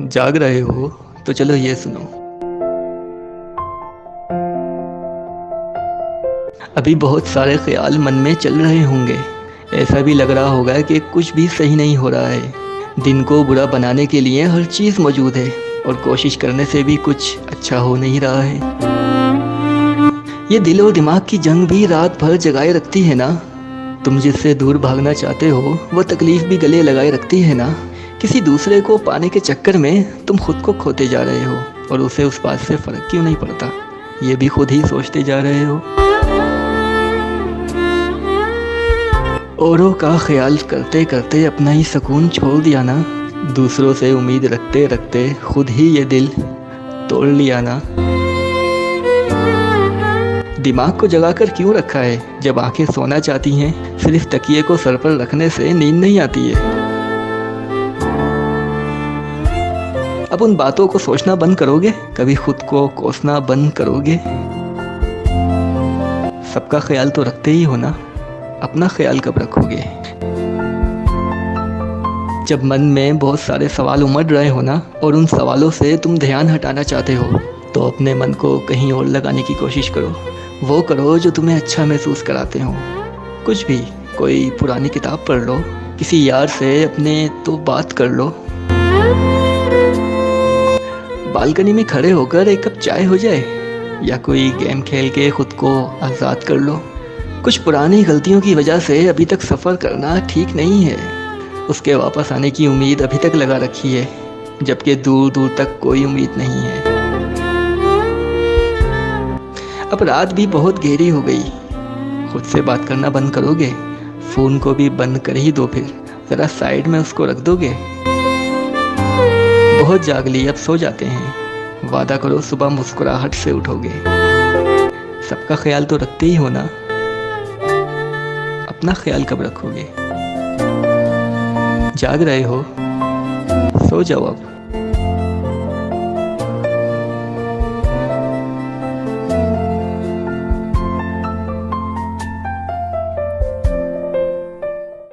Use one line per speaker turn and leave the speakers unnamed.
जाग रहे हो तो चलो ये सुनो। अभी बहुत सारे ख्याल मन में चल रहे होंगे। ऐसा भी लग रहा होगा कि कुछ भी सही नहीं हो रहा है। दिन को बुरा बनाने के लिए हर चीज़ मौजूद है और कोशिश करने से भी कुछ अच्छा हो नहीं रहा है। ये दिल और दिमाग की जंग भी रात भर जगाए रखती है ना। तुम जिससे दूर भागना चाहते हो वो तकलीफ भी गले लगाए रखती है ना। किसी दूसरे को पाने के चक्कर में तुम खुद को खोते जा रहे हो और उसे उस बात से फ़र्क क्यों नहीं पड़ता, ये भी खुद ही सोचते जा रहे हो। औरों का ख्याल करते करते अपना ही सुकून छोड़ दिया ना। दूसरों से उम्मीद रखते रखते खुद ही ये दिल तोड़ लिया ना। दिमाग को जगाकर क्यों रखा है जब आंखें सोना चाहती हैं। सिर्फ तकिए को सर पर रखने से नींद नहीं आती है। अब उन बातों को सोचना बंद करोगे, कभी खुद को कोसना बंद करोगे। सबका ख्याल तो रखते ही हो ना, अपना ख्याल कब रखोगे। जब मन में बहुत सारे सवाल उमड़ रहे हो ना और उन सवालों से तुम ध्यान हटाना चाहते हो, तो अपने मन को कहीं और लगाने की कोशिश करो। वो करो जो तुम्हें अच्छा महसूस कराते हो। कुछ भी, कोई पुरानी किताब पढ़ लो, किसी यार से अपने तो बात कर लो, बालकनी में खड़े होकर एक कप चाय हो जाए, या कोई गेम खेल के खुद को आज़ाद कर लो। कुछ पुरानी गलतियों की वजह से अभी तक सफ़र करना ठीक नहीं है। उसके वापस आने की उम्मीद अभी तक लगा रखी है, जबकि दूर दूर तक कोई उम्मीद नहीं है। अब रात भी बहुत गहरी हो गई। खुद से बात करना बंद करोगे, फ़ोन को भी बंद कर ही दो, फिर ज़रा साइड में उसको रख दोगे। बहुत जाग ली, अब सो जाते हैं। वादा करो सुबह मुस्कुराहट से उठोगे। सबका ख्याल तो रखते ही हो ना, अपना ख्याल कब रखोगे। जाग रहे हो, सो जाओ अब।